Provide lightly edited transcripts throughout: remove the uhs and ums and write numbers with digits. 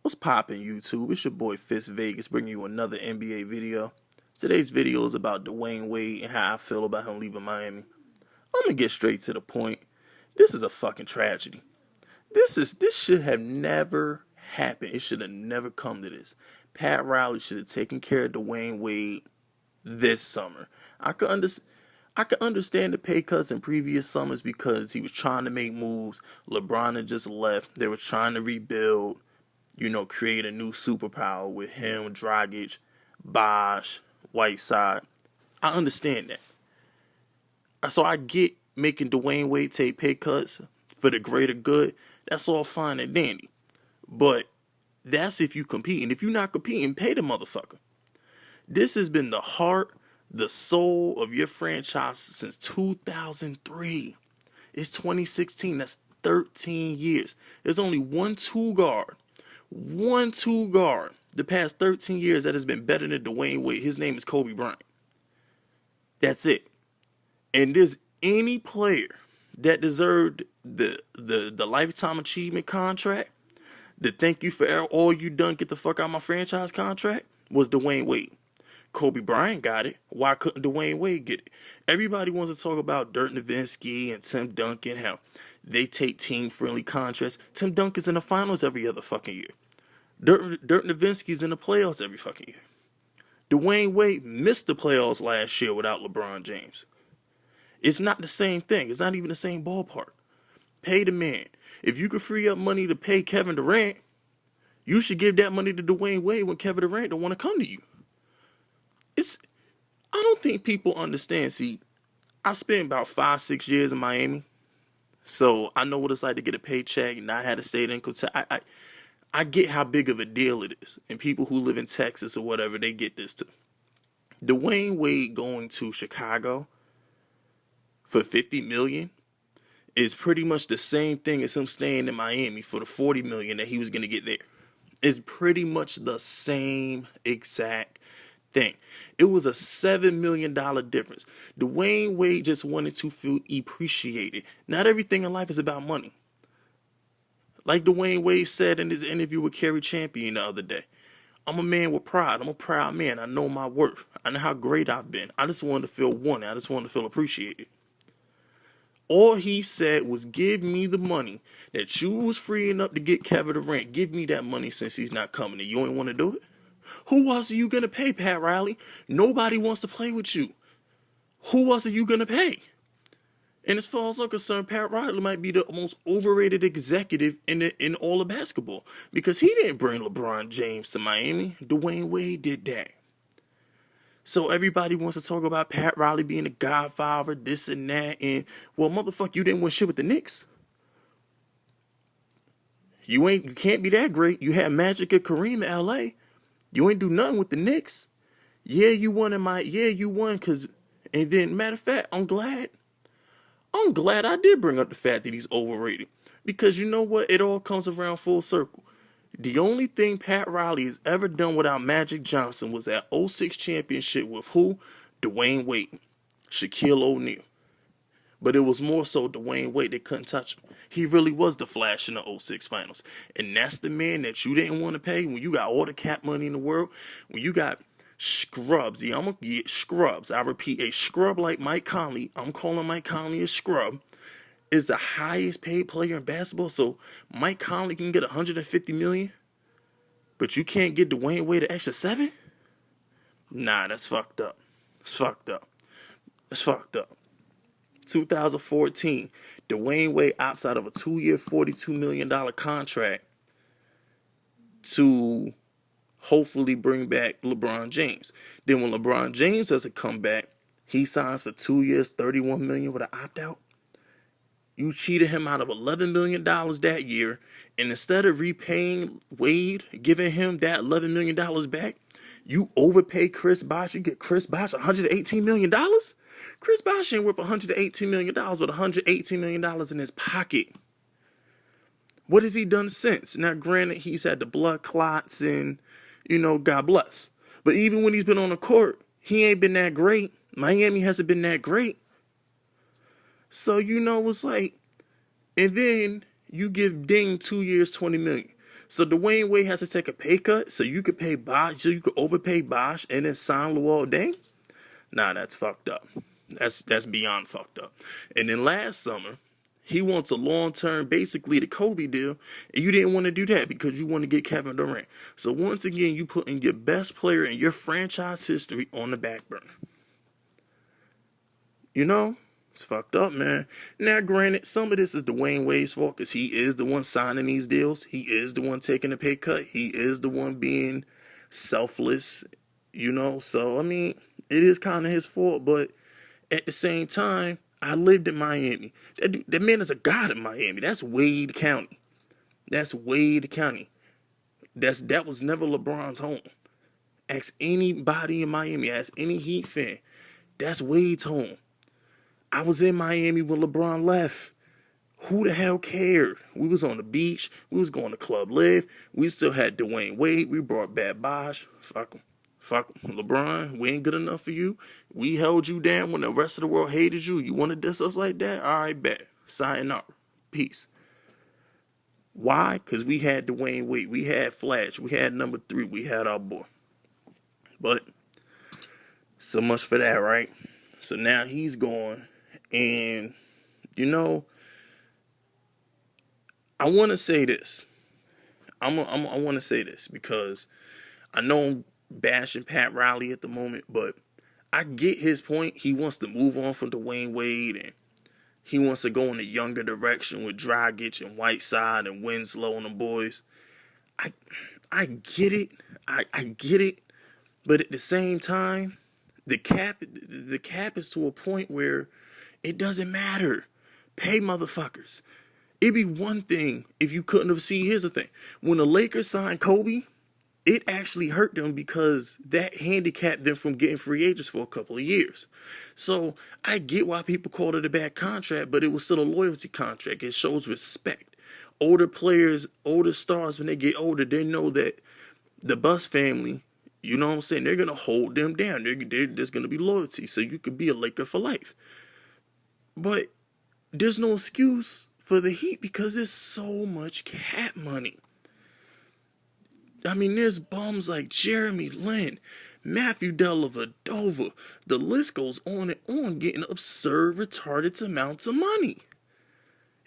What's poppin' YouTube? It's your boy Fisk Vegas bringing you another NBA video. Today's video is about Dwayne Wade and how I feel about him leaving Miami. I'm gonna get straight to the point. This is a fucking tragedy. This should have never happened. It should have never come to this. Pat Riley should have taken care of Dwayne Wade this summer. I could understand the pay cuts in previous summers because he was trying to make moves. LeBron had just left. They were trying to rebuild. Create a new superpower with him, Dragic, Bosh, Whiteside. I understand that. So I get making Dwayne Wade take pay cuts for the greater good. That's all fine and dandy. But that's if you compete. And if you're not competing, pay the motherfucker. This has been the heart, the soul of your franchise since 2003. It's 2016. That's 13 years. There's only one two guard the past 13 years that has been better than Dwayne Wade. His name is Kobe Bryant. That's it. And there's any player that deserved the lifetime achievement contract, the thank you for all you done, get the fuck out of my franchise contract, was Dwayne Wade. Kobe Bryant got it. Why couldn't Dwayne Wade get it? Everybody wants to talk about Dirk Nowitzki and Tim Duncan, how they take team-friendly contracts. Tim Duncan's in the finals every other fucking year. Dirk Nowitzki's in the playoffs every fucking year. Dwayne Wade missed the playoffs last year without LeBron James. It's not the same thing. It's not even the same ballpark. Pay the man. If you could free up money to pay Kevin Durant, you should give that money to Dwayne Wade when Kevin Durant don't want to come to you. I don't think people understand. See, I spent about 5-6 years in Miami. So I know what it's like to get a paycheck and not have to state income tax. I get how big of a deal it is. And people who live in Texas or whatever, they get this too. Dwayne Wade going to Chicago for $50 million is pretty much the same thing as him staying in Miami for the $40 million that he was going to get there. It's pretty much the same exact thing. It was a $7 million difference. Dwayne Wade just wanted to feel appreciated. Not everything in life is about money. Like Dwayne Wade said in his interview with Kerry Champion the other day, I'm a man with pride. I'm a proud man. I know my worth. I know how great I've been. I just wanted to feel wanted. I just wanted to feel appreciated. All he said was, give me the money that you was freeing up to get Kevin Durant. Give me that money since he's not coming. And you ain't want to do it? Who else are you going to pay, Pat Riley? Nobody wants to play with you. Who else are you going to pay? And as far as I'm concerned, Pat Riley might be the most overrated executive in all of basketball. Because he didn't bring LeBron James to Miami. Dwayne Wade did that. So everybody wants to talk about Pat Riley being a godfather, this and that. And, well, motherfucker, you didn't win shit with the Knicks. You can't be that great. You had Magic and Kareem in L.A. You ain't do nothing with the Knicks. Yeah, you won because, and then, matter of fact, I'm glad I did bring up the fact that he's overrated. Because you know what? It all comes around full circle. The only thing Pat Riley has ever done without Magic Johnson was that 06 championship with who? Dwayne Wade, Shaquille O'Neal. But it was more so Dwayne Wade that couldn't touch him. He really was the Flash in the 06 finals. And that's the man that you didn't want to pay when you got all the cap money in the world. When you got scrubs. Yeah, I'm going to get scrubs. I repeat, a scrub like Mike Conley. I'm calling Mike Conley a scrub. Is the highest paid player in basketball. So Mike Conley can get $150 million. But you can't get Dwayne Wade an extra $7 million? Nah, that's fucked up. It's fucked up. 2014, Dwayne Wade opts out of a 2-year, $42 million contract to hopefully bring back LeBron James. Then when LeBron James doesn't come back, he signs for 2 years, $31 million with an opt-out. You cheated him out of $11 million that year, and instead of repaying Wade, giving him that $11 million back, you overpay Chris Bosh. You get Chris Bosh $118 million? Chris Bosh ain't worth $118 million with $118 million in his pocket. What has he done since? Now, granted, he's had the blood clots and, God bless. But even when he's been on the court, he ain't been that great. Miami hasn't been that great. So, it's like, and then you give Ding 2 years, $20 million. So Dwayne Wade has to take a pay cut so you could pay Bosh, so you could overpay Bosh and then sign Luol Deng? Nah, that's fucked up. That's beyond fucked up. And then last summer, he wants a long-term, basically the Kobe deal, and you didn't want to do that because you want to get Kevin Durant. So once again, you putting your best player in your franchise history on the back burner. You know, it's fucked up, man. Now, granted, some of this is Dwayne Wade's fault because he is the one signing these deals. He is the one taking the pay cut. He is the one being selfless, you know. So, I mean, it is kind of his fault, but at the same time, I lived in Miami. That man is a god in Miami. That's Wade County. That's Wade County. That was never LeBron's home. Ask anybody in Miami. Ask any Heat fan. That's Wade's home. I was in Miami when LeBron left. Who the hell cared? We was on the beach. We was going to Club Live. We still had Dwayne Wade. We brought back Bosh. Fuck him. Fuck him. LeBron, we ain't good enough for you. We held you down when the rest of the world hated you. You want to diss us like that? All right, bet. Sayonara. Peace. Why? Because we had Dwayne Wade. We had Flash. We had number 3. We had our boy. But so much for that, right? So now he's gone. And, you know, I want to say this. I want to say this because I know I'm bashing Pat Riley at the moment, but I get his point. He wants to move on from Dwayne Wade, and he wants to go in a younger direction with Dragic and Whiteside and Winslow and the boys. I get it. I get it. But at the same time, the cap is to a point where it doesn't matter. Pay motherfuckers. It'd be one thing if you couldn't have seen. Here's the thing. When the Lakers signed Kobe, it actually hurt them because that handicapped them from getting free agents for a couple of years. So I get why people called it a bad contract, but it was still a loyalty contract. It shows respect. Older players, older stars, when they get older, they know that the Bus family, you know what I'm saying, they're going to hold them down. There's going to be loyalty. So you could be a Laker for life. But there's no excuse for the Heat because there's so much cap money. I mean, there's bums like Jeremy Lin, Matthew Dellavedova. The list goes on and on, getting absurd, retarded amounts of money.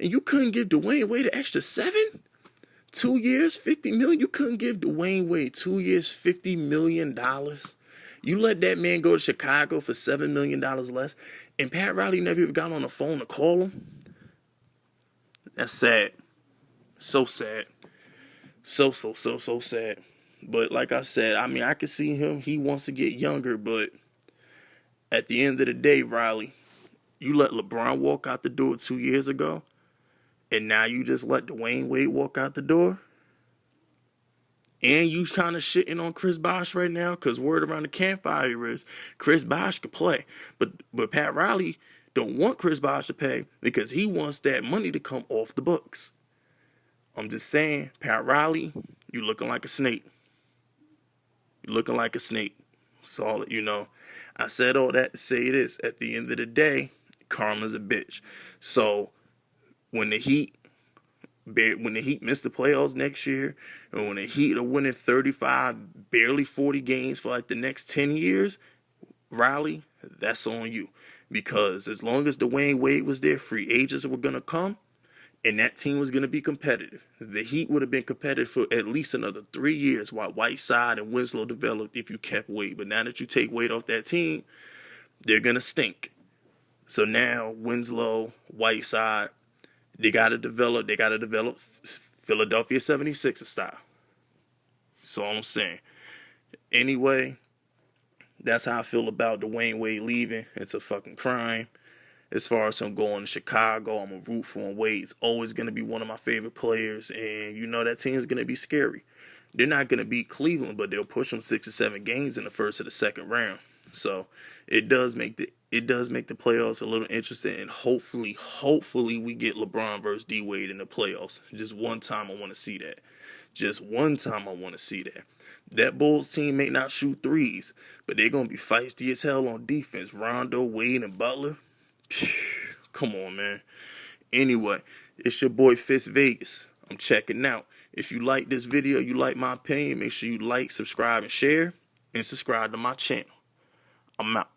And you couldn't give Dwayne Wade an extra 7? 2 years, $50 million? You couldn't give Dwayne Wade 2 years, $50 million? You let that man go to Chicago for $7 million less, and Pat Riley never even got on the phone to call him? That's sad. So sad. So sad. But like I said, I mean, I can see him. He wants to get younger, but at the end of the day, Riley, you let LeBron walk out the door 2 years ago, and now you just let Dwayne Wade walk out the door? And you kind of shitting on Chris Bosh right now because word around the campfire is Chris Bosh could play. But Pat Riley don't want Chris Bosh to pay because he wants that money to come off the books. I'm just saying, Pat Riley, you looking like a snake. You looking like a snake. That's all that you know. I said all that to say this. At the end of the day, karma's a bitch. So when the Heat miss the playoffs next year, and when the Heat are winning 35, barely 40 games for like the next 10 years, Riley, that's on you. Because as long as Dwayne Wade was there, free agents were going to come, and that team was going to be competitive. The Heat would have been competitive for at least another 3 years while Whiteside and Winslow developed if you kept Wade. But now that you take Wade off that team, they're going to stink. So now Winslow, Whiteside, they got to develop Philadelphia 76ers style. That's all I'm saying. Anyway, that's how I feel about Dwayne Wade leaving. It's a fucking crime. As far as him going to Chicago, I'm a root for him. Wade's always going to be one of my favorite players. And you know that team's going to be scary. They're not going to beat Cleveland, but they'll push them 6 or 7 games in the first or the second round. So it does make the playoffs a little interesting. And hopefully we get LeBron versus D Wade in the playoffs. Just one time I want to see that. Just one time I want to see that. That Bulls team may not shoot threes, but they're going to be feisty as hell on defense. Rondo, Wade, and Butler. Come on, man. Anyway, it's your boy Fisk Vegas. I'm checking out. If you like this video, you like my opinion, make sure you like, subscribe, and share, and subscribe to my channel. I'm out.